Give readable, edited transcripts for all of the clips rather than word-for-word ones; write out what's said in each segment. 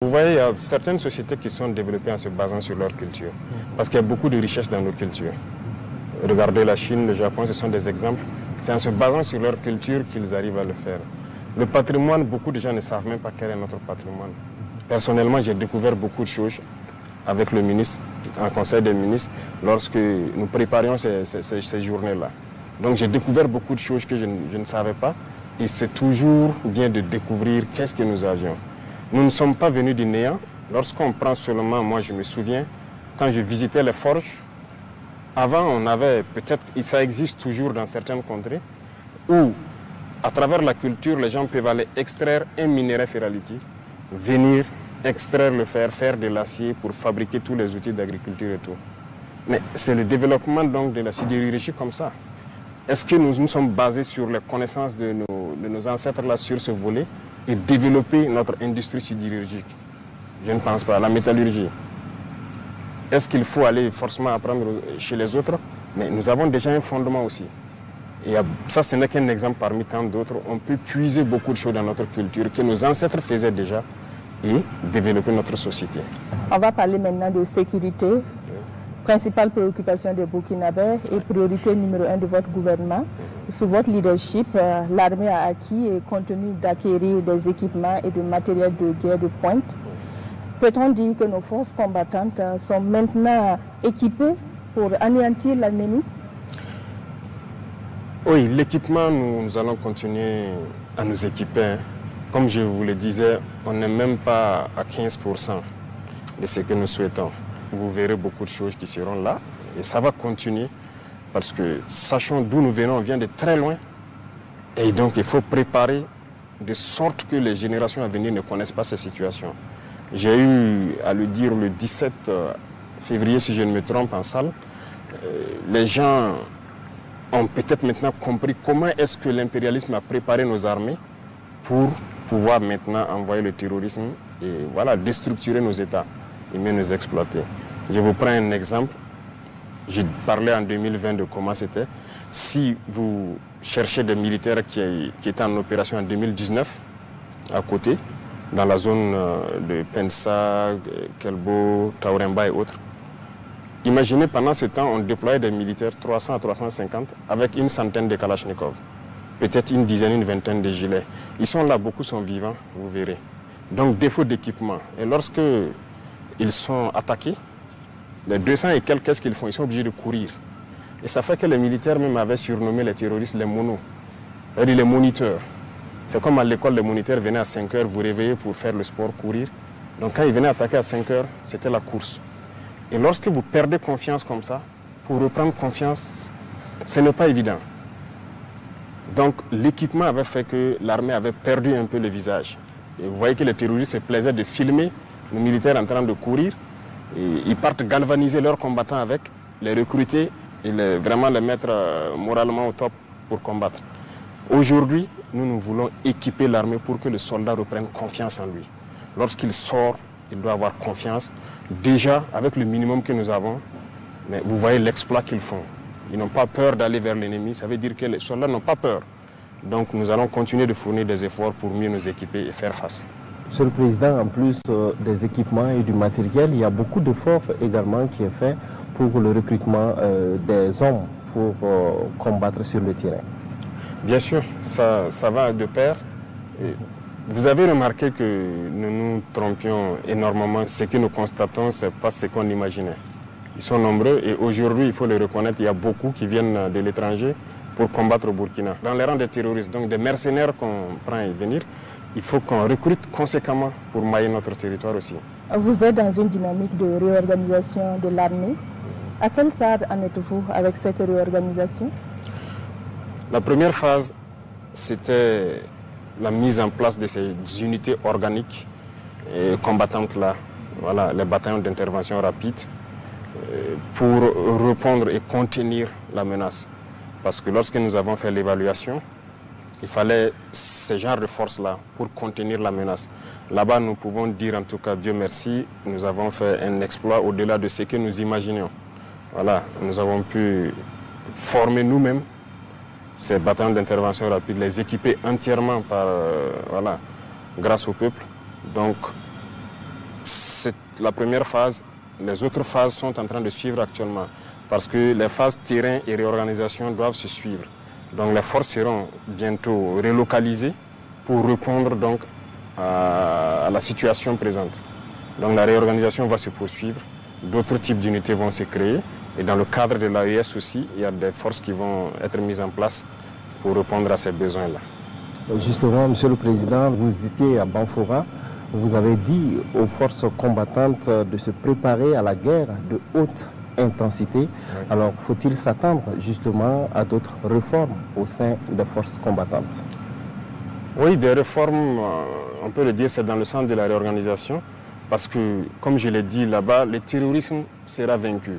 Vous voyez, il y a certaines sociétés qui sont développées en se basant sur leur culture. Parce qu'il y a beaucoup de richesses dans nos cultures. Regardez la Chine, le Japon, ce sont des exemples. C'est en se basant sur leur culture qu'ils arrivent à le faire. Le patrimoine, beaucoup de gens ne savent même pas quel est notre patrimoine. Personnellement, j'ai découvert beaucoup de choses avec le ministre, en conseil des ministres, lorsque nous préparions ces journées-là. Donc j'ai découvert beaucoup de choses que je ne savais pas. Et c'est toujours bien de découvrir qu'est-ce que nous avions. Nous ne sommes pas venus du néant. Lorsqu'on prend seulement, moi je me souviens, quand je visitais les forges, avant on avait, peut-être, et ça existe toujours dans certaines contrées, où à travers la culture, les gens peuvent aller extraire un minerai ferralitique, venir extraire le fer, faire de l'acier pour fabriquer tous les outils d'agriculture et tout. Mais c'est le développement donc de la sidérurgie comme ça. Est-ce que nous sommes basés sur les connaissances de nos ancêtres là sur ce volet et développer notre industrie sidérurgique? Je ne pense pas. La métallurgie. Est-ce qu'il faut aller forcément apprendre chez les autres? Mais nous avons déjà un fondement aussi. Et ça, ce n'est qu'un exemple parmi tant d'autres. On peut puiser beaucoup de choses dans notre culture que nos ancêtres faisaient déjà et développer notre société. On va parler maintenant de sécurité. Principale préoccupation des Burkinabés et priorité numéro 1 de votre gouvernement. Sous votre leadership, l'armée a acquis et continue d'acquérir des équipements et de matériel de guerre de pointe. Peut-on dire que nos forces combattantes sont maintenant équipées pour anéantir l'ennemi? Oui, l'équipement, nous allons continuer à nous équiper. Comme je vous le disais, on n'est même pas à 15% de ce que nous souhaitons. Vous verrez beaucoup de choses qui seront là et ça va continuer parce que sachant d'où nous venons, on vient de très loin et donc il faut préparer de sorte que les générations à venir ne connaissent pas ces situations. J'ai eu à le dire le 17 février, si je ne me trompe, en salle. Les gens ont peut-être maintenant compris comment est-ce que l'impérialisme a préparé nos armées pour pouvoir maintenant envoyer le terrorisme et voilà, déstructurer nos États et mieux nous exploiter. Je vous prends un exemple. J'ai parlé en 2020 de comment c'était. Si vous cherchez des militaires qui étaient en opération en 2019, à côté, dans la zone de Pensa, Kelbo, Tauremba et autres, imaginez pendant ce temps, on déployait des militaires 300 à 350 avec une centaine de Kalachnikov, peut-être une dizaine, une vingtaine de gilets. Ils sont là, beaucoup sont vivants, vous verrez. Donc défaut d'équipement. Et lorsque ils sont attaqués, les 200 et quelques, qu'est-ce qu'ils font? Ils sont obligés de courir. Et ça fait que les militaires même avaient surnommé les terroristes les monos, c'est-à-dire les moniteurs. C'est comme à l'école, les moniteurs venaient à 5 heures vous réveiller pour faire le sport, courir. Donc quand ils venaient attaquer à 5 heures, c'était la course. Et lorsque vous perdez confiance comme ça, pour reprendre confiance, ce n'est pas évident. Donc l'équipement avait fait que l'armée avait perdu un peu le visage. Et vous voyez que les terroristes se plaisaient de filmer les militaires en train de courir. Et ils partent galvaniser leurs combattants avec, les recruter et vraiment les mettre moralement au top pour combattre. Aujourd'hui, nous voulons équiper l'armée pour que le soldat reprenne confiance en lui. Lorsqu'il sort, il doit avoir confiance. Déjà, avec le minimum que nous avons, mais vous voyez l'exploit qu'ils font. Ils n'ont pas peur d'aller vers l'ennemi, ça veut dire que les soldats n'ont pas peur. Donc nous allons continuer de fournir des efforts pour mieux nous équiper et faire face. Monsieur le Président, en plus des équipements et du matériel, il y a beaucoup d'efforts également qui est fait pour le recrutement des hommes pour combattre sur le terrain. Bien sûr, ça va de pair. Et vous avez remarqué que nous nous trompions énormément. Ce que nous constatons, ce n'est pas ce qu'on imaginait. Ils sont nombreux et aujourd'hui, il faut le reconnaître, il y a beaucoup qui viennent de l'étranger pour combattre au Burkina. Dans les rangs des terroristes, donc des mercenaires qu'on prend et venir, il faut qu'on recrute conséquemment pour mailler notre territoire aussi. Vous êtes dans une dynamique de réorganisation de l'armée. À quel stade en êtes-vous avec cette réorganisation? La première phase, c'était la mise en place de ces unités organiques et combattantes-là, voilà, les bataillons d'intervention rapide, pour répondre et contenir la menace. Parce que lorsque nous avons fait l'évaluation, il fallait ce genre de force-là pour contenir la menace. Là-bas, nous pouvons dire en tout cas, Dieu merci, nous avons fait un exploit au-delà de ce que nous imaginions. Voilà, nous avons pu former nous-mêmes ces bataillons d'intervention rapide, les équiper entièrement par, voilà, grâce au peuple. Donc, c'est la première phase. Les autres phases sont en train de suivre actuellement parce que les phases terrain et réorganisation doivent se suivre. Donc les forces seront bientôt relocalisées pour répondre donc à la situation présente. Donc la réorganisation va se poursuivre, d'autres types d'unités vont se créer et dans le cadre de l'AES aussi, il y a des forces qui vont être mises en place pour répondre à ces besoins-là. Justement, Monsieur le Président, vous étiez à Banfora, vous avez dit aux forces combattantes de se préparer à la guerre de haute intensité. Oui. Alors, faut-il s'attendre justement à d'autres réformes au sein des forces combattantes? Oui, des réformes, on peut le dire, c'est dans le sens de la réorganisation. Parce que, comme je l'ai dit là-bas, le terrorisme sera vaincu.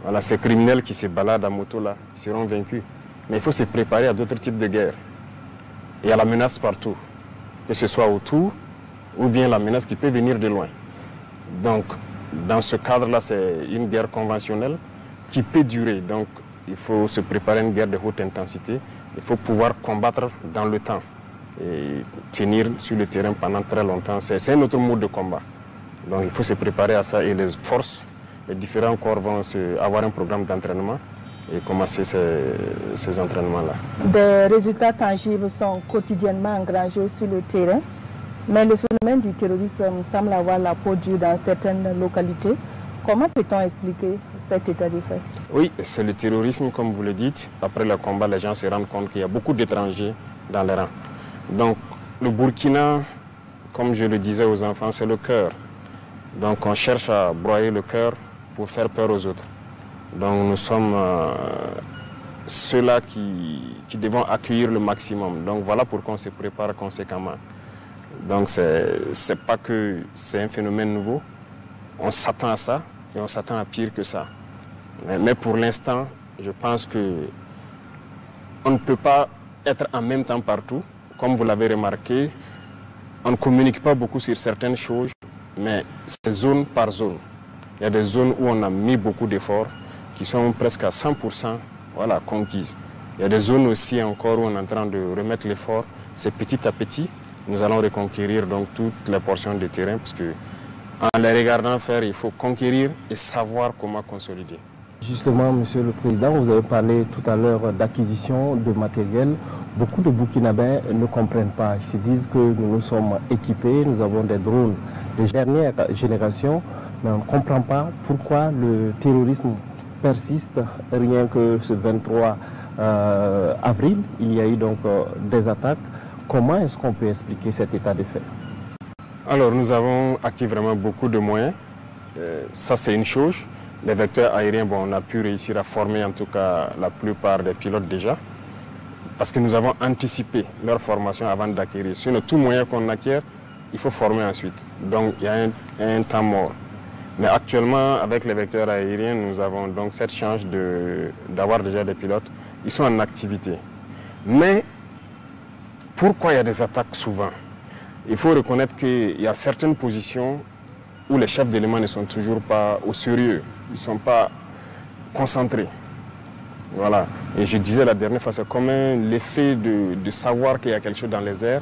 Voilà, ces criminels qui se baladent à moto là seront vaincus. Mais il faut se préparer à d'autres types de guerres. Il y a la menace partout, que ce soit autour ou bien la menace qui peut venir de loin. Donc, dans ce cadre-là, c'est une guerre conventionnelle qui peut durer. Donc, il faut se préparer à une guerre de haute intensité. Il faut pouvoir combattre dans le temps et tenir sur le terrain pendant très longtemps. C'est un autre mode de combat. Donc, il faut se préparer à ça et les forces, les différents corps vont avoir un programme d'entraînement et commencer ces entraînements-là. Des résultats tangibles sont quotidiennement engrangés sur le terrain, mais le phénomène du terrorisme semble avoir la peau dure dans certaines localités. Comment peut-on expliquer cet état de fait? Oui, c'est le terrorisme, comme vous le dites. Après le combat, les gens se rendent compte qu'il y a beaucoup d'étrangers dans les rangs. Donc, le Burkina, comme je le disais aux enfants, c'est le cœur. Donc, on cherche à broyer le cœur pour faire peur aux autres. Donc, nous sommes ceux-là qui devons accueillir le maximum. Donc, voilà pourquoi on se prépare conséquemment. Donc, c'est pas que c'est un phénomène nouveau. On s'attend à ça et on s'attend à pire que ça. Mais pour l'instant, je pense qu'on ne peut pas être en même temps partout. Comme vous l'avez remarqué, on ne communique pas beaucoup sur certaines choses, mais c'est zone par zone. Il y a des zones où on a mis beaucoup d'efforts, qui sont presque à 100% voilà, conquises. Il y a des zones aussi encore où on est en train de remettre l'effort. C'est petit à petit, nous allons reconquérir donc toutes les portions de terrain, parce que en les regardant faire, il faut conquérir et savoir comment consolider. Justement, Monsieur le Président, vous avez parlé tout à l'heure d'acquisition de matériel. Beaucoup de Burkinabés ne comprennent pas. Ils se disent que nous sommes équipés, nous avons des drones de dernière génération, mais on ne comprend pas pourquoi le terrorisme persiste. Rien que ce 23 avril, il y a eu donc des attaques. Comment est-ce qu'on peut expliquer cet état de fait? Alors, nous avons acquis vraiment beaucoup de moyens. Ça, c'est une chose. Les vecteurs aériens, bon, on a pu réussir à former en tout cas la plupart des pilotes déjà, parce que nous avons anticipé leur formation avant d'acquérir. Sinon, tout moyen qu'on acquiert, il faut former ensuite. Donc, il y a un temps mort. Mais actuellement, avec les vecteurs aériens, nous avons donc cette chance d'avoir déjà des pilotes. Ils sont en activité. Mais pourquoi il y a des attaques souvent? Il faut reconnaître qu'il y a certaines positions où les chefs d'éléments ne sont toujours pas au sérieux. Ils ne sont pas concentrés. Voilà. Et je disais la dernière fois, c'est comme l'effet de savoir qu'il y a quelque chose dans les airs.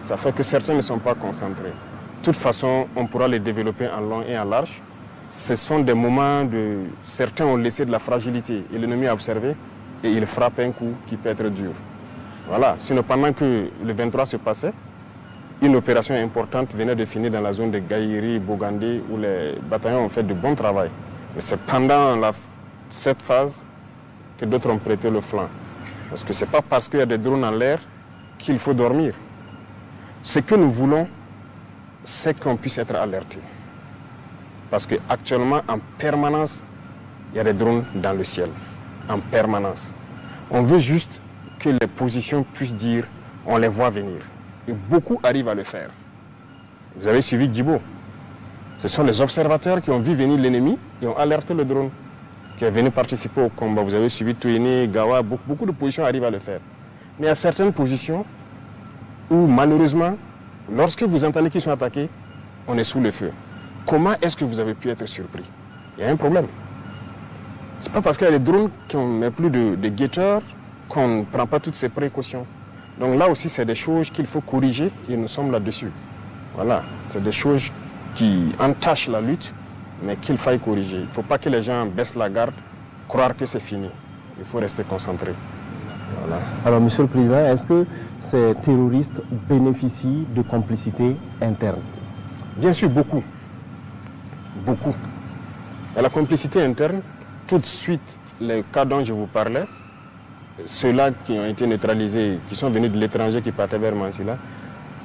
Ça fait que certains ne sont pas concentrés. De toute façon, on pourra les développer en long et en large. Ce sont des moments de... Certains ont laissé de la fragilité et l'ennemi a observé et il frappe un coup qui peut être dur. Voilà. Sinon, pendant que le 23 se passait, une opération importante venait de finir dans la zone de Gaïri, Bogandé, où les bataillons ont fait de bon travail. Mais c'est pendant cette phase que d'autres ont prêté le flanc. Parce que ce n'est pas parce qu'il y a des drones en l'air qu'il faut dormir. Ce que nous voulons, c'est qu'on puisse être alerté. Parce qu'actuellement, en permanence, il y a des drones dans le ciel. En permanence. On veut juste que les positions puissent dire, on les voit venir. Et beaucoup arrivent à le faire. Vous avez suivi Djibo. Ce sont les observateurs qui ont vu venir l'ennemi et ont alerté le drone qui est venu participer au combat. Vous avez suivi Touéné, Gawa, beaucoup de positions arrivent à le faire. Mais il y a certaines positions où malheureusement, lorsque vous entendez qu'ils sont attaqués, on est sous le feu. Comment est-ce que vous avez pu être surpris? Il y a un problème. Ce n'est pas parce qu'il y a des drones qu'on ne met plus de guetteurs qu'on ne prend pas toutes ces précautions. Donc là aussi, c'est des choses qu'il faut corriger et nous sommes là-dessus. Voilà, c'est des choses qui entachent la lutte, mais qu'il faille corriger. Il ne faut pas que les gens baissent la garde, croire que c'est fini. Il faut rester concentré. Voilà. Alors, Monsieur le Président, est-ce que ces terroristes bénéficient de complicité interne? Bien sûr, beaucoup. Beaucoup. Et la complicité interne, tout de suite, les cas dont je vous parlais, ceux-là qui ont été neutralisés, qui sont venus de l'étranger, qui partaient vers Mansilla,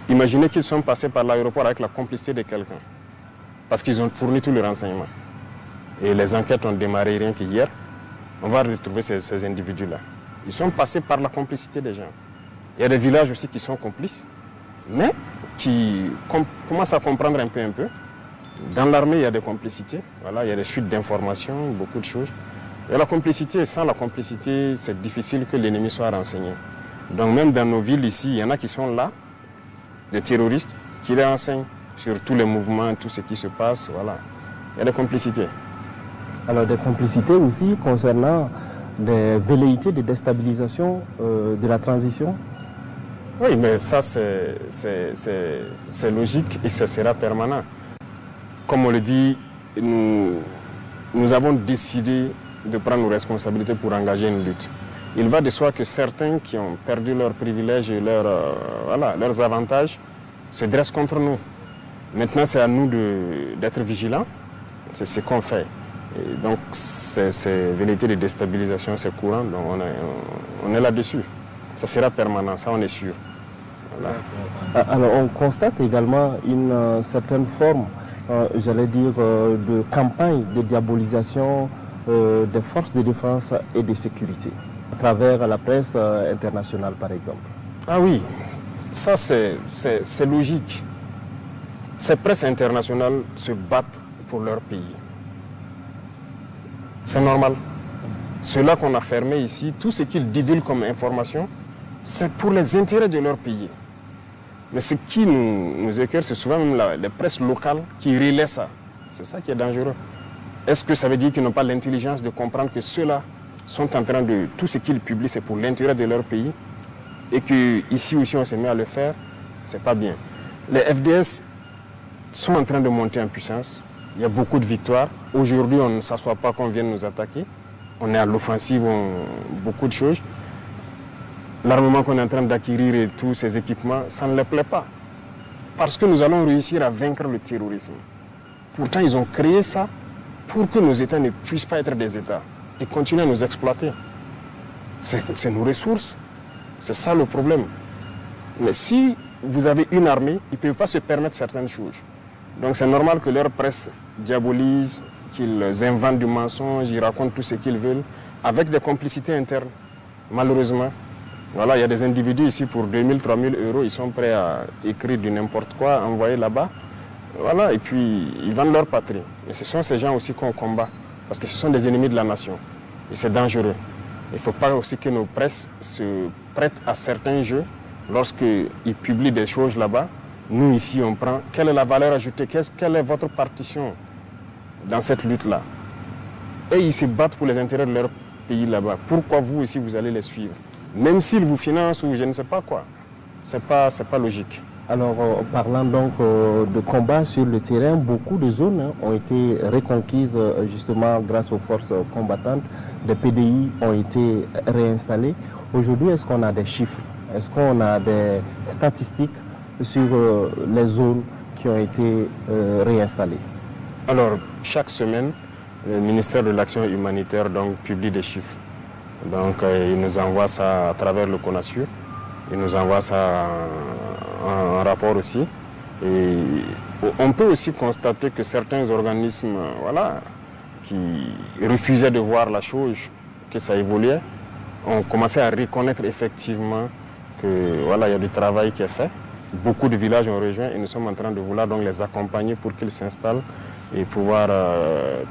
imaginez qu'ils sont passés par l'aéroport avec la complicité de quelqu'un. Parce qu'ils ont fourni tous les renseignements. Et les enquêtes ont démarré rien qu'hier. On va retrouver ces individus-là. Ils sont passés par la complicité des gens. Il y a des villages aussi qui sont complices, mais qui commencent à comprendre un peu. Dans l'armée, il y a des complicités. Voilà, il y a des chutes d'informations, beaucoup de choses. Il y a la complicité. Sans la complicité, c'est difficile que l'ennemi soit renseigné. Donc même dans nos villes ici, il y en a qui sont là, des terroristes, qui les renseignent sur tous les mouvements, tout ce qui se passe. Voilà. Il y a des complicités. Alors des complicités aussi concernant des velléités de déstabilisation de la transition? Oui, mais ça c'est logique et ça sera permanent. Comme on le dit, nous avons décidé de prendre nos responsabilités pour engager une lutte. Il va de soi que certains qui ont perdu leurs privilèges et leurs avantages se dressent contre nous. Maintenant, c'est à nous d'être vigilants. C'est ce qu'on fait. Et donc, ces velléités de déstabilisation, c'est courant. Donc, on est là-dessus. Ça sera permanent, ça, on est sûr. Voilà. Alors, on constate également une certaine forme, j'allais dire, de campagne de diabolisation des forces de défense et de sécurité, à travers la presse internationale, par exemple. Ah oui, ça, c'est logique. Ces presses internationales se battent pour leur pays. C'est normal. Ceux-là qu'on a fermés ici, tout ce qu'ils divulguent comme information, c'est pour les intérêts de leur pays. Mais ce qui nous écœure, c'est souvent même les presses locales qui relaient ça. C'est ça qui est dangereux. Est-ce que ça veut dire qu'ils n'ont pas l'intelligence de comprendre que ceux-là sont en train de... Tout ce qu'ils publient, c'est pour l'intérêt de leur pays et qu'ici aussi, on se met à le faire, c'est pas bien. Les FDS sont en train de monter en puissance. Il y a beaucoup de victoires. Aujourd'hui, on ne s'assoit pas qu'on vienne nous attaquer. On est à l'offensive, beaucoup de choses. L'armement qu'on est en train d'acquérir et tous ces équipements, ça ne les plaît pas. Parce que nous allons réussir à vaincre le terrorisme. Pourtant, ils ont créé ça pour que nos États ne puissent pas être des États et continuer à nous exploiter. C'est nos ressources. C'est ça le problème. Mais si vous avez une armée, ils ne peuvent pas se permettre certaines choses. Donc c'est normal que leur presse diabolise, qu'ils inventent du mensonge, ils racontent tout ce qu'ils veulent, avec des complicités internes, malheureusement. Voilà, il y a des individus ici pour 2 000, 3 000 euros, ils sont prêts à écrire du n'importe quoi, envoyer là-bas. Voilà, et puis ils vendent leur patrie. Et ce sont ces gens aussi qu'on combat, parce que ce sont des ennemis de la nation. Et c'est dangereux. Il ne faut pas aussi que nos presses se prêtent à certains jeux. Lorsqu'ils publient des choses là-bas, nous ici on prend. Quelle est la valeur ajoutée? Quelle est votre partition dans cette lutte-là? Et ils se battent pour les intérêts de leur pays là-bas. Pourquoi vous aussi vous allez les suivre? Même s'ils vous financent ou je ne sais pas quoi. C'est pas logique. Alors, parlant donc de combat sur le terrain, beaucoup de zones ont été reconquises justement grâce aux forces combattantes. Des PDI ont été réinstallés. Aujourd'hui, est-ce qu'on a des chiffres? Est-ce qu'on a des statistiques sur les zones qui ont été réinstallées? Alors, chaque semaine, le ministère de l'Action humanitaire donc, publie des chiffres. Donc, il nous envoie ça à travers le CONASUR. Il nous envoie ça en rapport aussi. Et on peut aussi constater que certains organismes qui refusaient de voir la chose, que ça évoluait, ont commencé à reconnaître effectivement que il y a du travail qui est fait. Beaucoup de villages ont rejoint et nous sommes en train de vouloir donc les accompagner pour qu'ils s'installent et pouvoir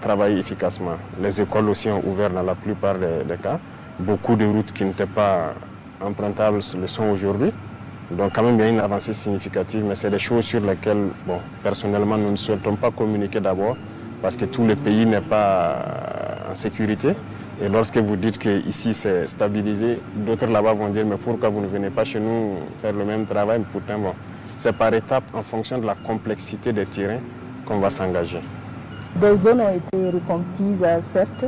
travailler efficacement. Les écoles aussi ont ouvert dans la plupart des cas. Beaucoup de routes qui n'étaient pas empruntables le sont aujourd'hui. Donc quand même il y a une avancée significative, mais c'est des choses sur lesquelles, personnellement, nous ne souhaitons pas communiquer d'abord parce que tout le pays n'est pas en sécurité. Et lorsque vous dites qu'ici c'est stabilisé, d'autres là-bas vont dire mais pourquoi vous ne venez pas chez nous faire le même travail? Pourtant, c'est par étapes en fonction de la complexité des terrains qu'on va s'engager. Des zones ont été reconquises, certes,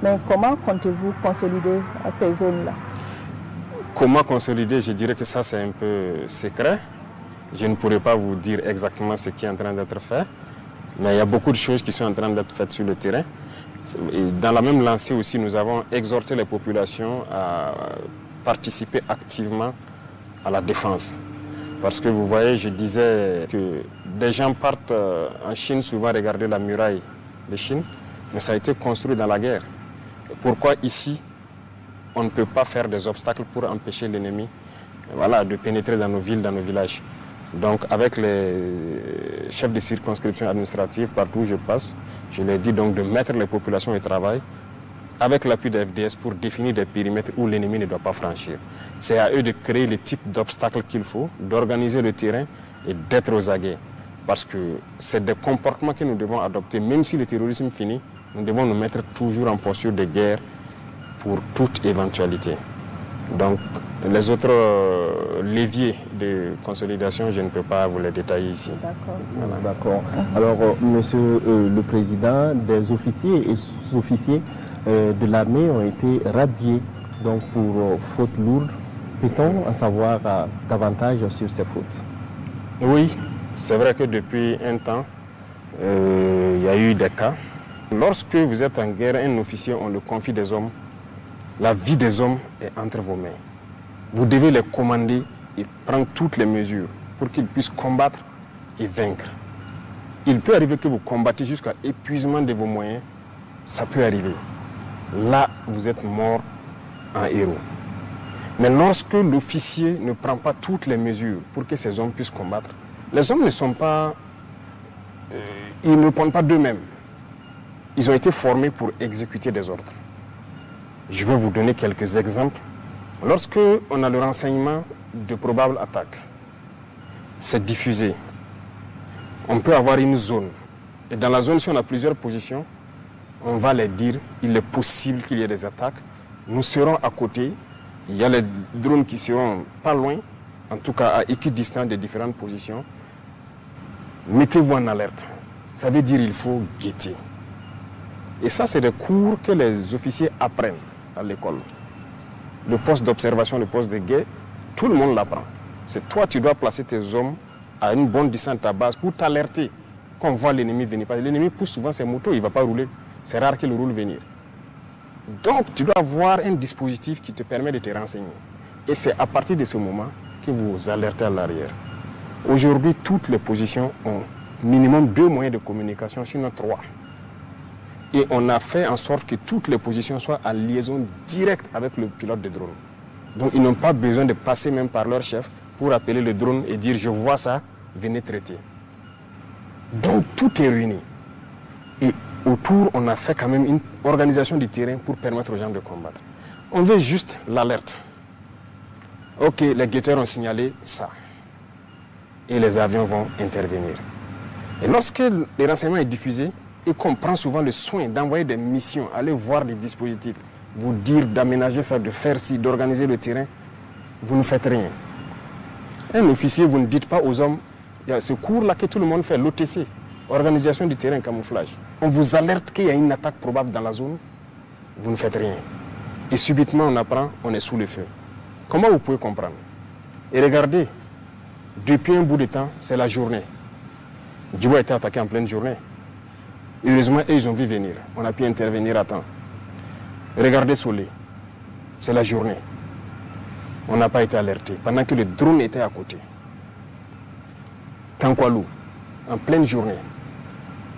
mais comment comptez-vous consolider ces zones-là? Comment consolider? Je dirais que ça, c'est un peu secret. Je ne pourrais pas vous dire exactement ce qui est en train d'être fait, mais il y a beaucoup de choses qui sont en train d'être faites sur le terrain. Et dans la même lancée aussi, nous avons exhorté les populations à participer activement à la défense. Parce que vous voyez, je disais que des gens partent en Chine souvent regarder la muraille de Chine, mais ça a été construit dans la guerre. Et pourquoi ici, on ne peut pas faire des obstacles pour empêcher l'ennemi, voilà, de pénétrer dans nos villes, dans nos villages? Donc avec les chefs de circonscription administrative, partout où je passe, je leur dis donc de mettre les populations au travail avec l'appui de FDS pour définir des périmètres où l'ennemi ne doit pas franchir. C'est à eux de créer les types d'obstacles qu'il faut, d'organiser le terrain et d'être aux aguets. Parce que c'est des comportements que nous devons adopter. Même si le terrorisme finit, nous devons nous mettre toujours en posture de guerre pour toute éventualité. Donc les autres leviers de consolidation, je ne peux pas vous les détailler ici. D'accord. Voilà. D'accord. Alors, Monsieur le Président, des officiers et sous-officiers de l'armée ont été radiés donc pour fautes lourdes. Peut-on en savoir davantage sur ces fautes? Oui, c'est vrai que depuis un temps, il y a eu des cas. Lorsque vous êtes en guerre, un officier, on le confie des hommes. La vie des hommes est entre vos mains. Vous devez les commander et prendre toutes les mesures pour qu'ils puissent combattre et vaincre. Il peut arriver que vous combattez jusqu'à épuisement de vos moyens. Ça peut arriver. Là, vous êtes mort en héros. Mais lorsque l'officier ne prend pas toutes les mesures pour que ces hommes puissent combattre, les hommes ne sont pas... ils ne répondent pas d'eux-mêmes. Ils ont été formés pour exécuter des ordres. Je vais vous donner quelques exemples. Lorsque on a le renseignement de probables attaques, c'est diffusé. On peut avoir une zone. Et dans la zone, si on a plusieurs positions, on va les dire, il est possible qu'il y ait des attaques. Nous serons à côté. Il y a les drones qui seront pas loin, en tout cas à équidistance des différentes positions. Mettez-vous en alerte. Ça veut dire qu'il faut guetter. Et ça, c'est des cours que les officiers apprennent à l'école. Le poste d'observation, le poste de guet, tout le monde l'apprend. C'est toi, tu dois placer tes hommes à une bonne distance de ta base pour t'alerter quand on voit l'ennemi venir. Parce que l'ennemi pousse souvent ses motos, il ne va pas rouler. C'est rare qu'il roule venir. Donc, tu dois avoir un dispositif qui te permet de te renseigner. Et c'est à partir de ce moment que vous alertez à l'arrière. Aujourd'hui, toutes les positions ont minimum 2 moyens de communication, sinon 3. Et on a fait en sorte que toutes les positions soient en liaison directe avec le pilote de drone. Donc ils n'ont pas besoin de passer même par leur chef pour appeler le drone et dire « je vois ça, venez traiter ». Donc tout est réuni. Et autour, on a fait quand même une organisation du terrain pour permettre aux gens de combattre. On veut juste l'alerte. Ok, les guetteurs ont signalé ça. Et les avions vont intervenir. Et lorsque le renseignement est diffusé, et qu'on prend souvent le soin d'envoyer des missions, aller voir des dispositifs, vous dire d'aménager ça, de faire ci, d'organiser le terrain, vous ne faites rien. Un officier, vous ne dites pas aux hommes, il y a ce cours-là que tout le monde fait, l'OTC, organisation du terrain, camouflage. On vous alerte qu'il y a une attaque probable dans la zone, vous ne faites rien. Et subitement, on apprend, on est sous le feu. Comment vous pouvez comprendre? Et regardez, depuis un bout de temps, c'est la journée. Djibo a été attaqué en pleine journée. Heureusement, ils ont vu venir. On a pu intervenir à temps. Regardez Solé. C'est la journée. On n'a pas été alerté. Pendant que le drone était à côté. Tankwalou, en pleine journée.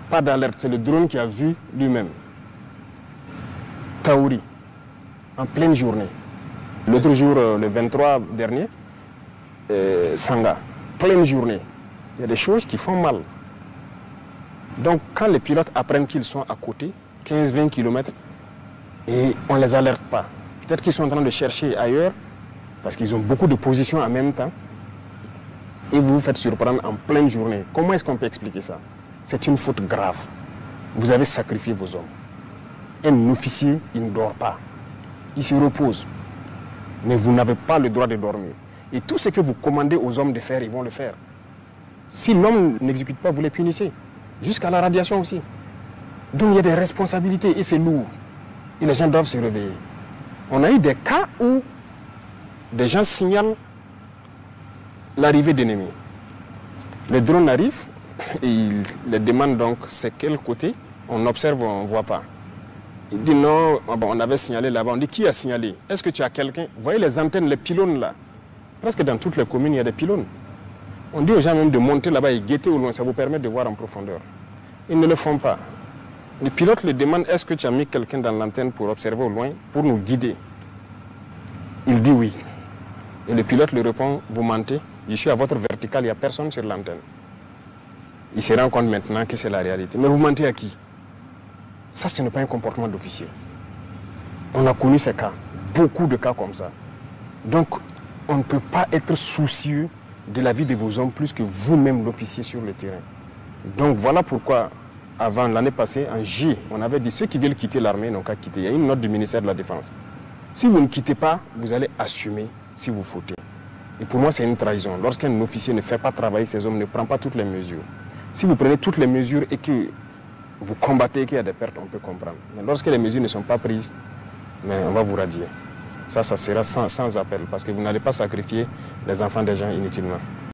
Pas d'alerte. C'est le drone qui a vu lui-même. Taouri, en pleine journée. L'autre jour, le 23 dernier, Sanga, pleine journée. Il y a des choses qui font mal. Donc, quand les pilotes apprennent qu'ils sont à côté, 15-20 km, et on ne les alerte pas. Peut-être qu'ils sont en train de chercher ailleurs, parce qu'ils ont beaucoup de positions en même temps, et vous vous faites surprendre en pleine journée. Comment est-ce qu'on peut expliquer ça? C'est une faute grave. Vous avez sacrifié vos hommes. Un officier, il ne dort pas. Il se repose. Mais vous n'avez pas le droit de dormir. Et tout ce que vous commandez aux hommes de faire, ils vont le faire. Si l'homme n'exécute pas, vous les punissez. jusqu'à la radiation aussi. Donc il y a des responsabilités et c'est lourd. Et les gens doivent se réveiller. On a eu des cas où des gens signalent l'arrivée d'ennemis. Les drones arrivent et ils les demandent donc c'est quel côté. On observe, on ne voit pas. Il dit non, on avait signalé là-bas. On dit qui a signalé? Est-ce que tu as quelqu'un? Vous voyez les antennes, les pylônes là? Presque dans toutes les communes, il y a des pylônes. On dit aux gens même de monter là-bas et guetter au loin, ça vous permet de voir en profondeur. Ils ne le font pas. Les pilotes le demandent, est-ce que tu as mis quelqu'un dans l'antenne pour observer au loin, pour nous guider? Il dit oui. Et le pilote lui répond, vous mentez, je suis à votre verticale, il n'y a personne sur l'antenne. Il se rend compte maintenant que c'est la réalité. Mais vous mentez à qui? Ça, ce n'est pas un comportement d'officier. On a connu ces cas, beaucoup de cas comme ça. Donc, on ne peut pas être soucieux de la vie de vos hommes plus que vous-même, l'officier sur le terrain. Donc, voilà pourquoi, avant l'année passée, en J, on avait dit ceux qui veulent quitter l'armée n'ont qu'à quitter. Il y a une note du ministère de la Défense. Si vous ne quittez pas, vous allez assumer si vous fautez. Et pour moi, c'est une trahison. Lorsqu'un officier ne fait pas travailler ses hommes, ne prend pas toutes les mesures. Si vous prenez toutes les mesures et que vous combattez qu'il y a des pertes, on peut comprendre. Mais lorsque les mesures ne sont pas prises, mais on va vous radier. Ça sera sans appel, parce que vous n'allez pas sacrifier les enfants des gens inutilement.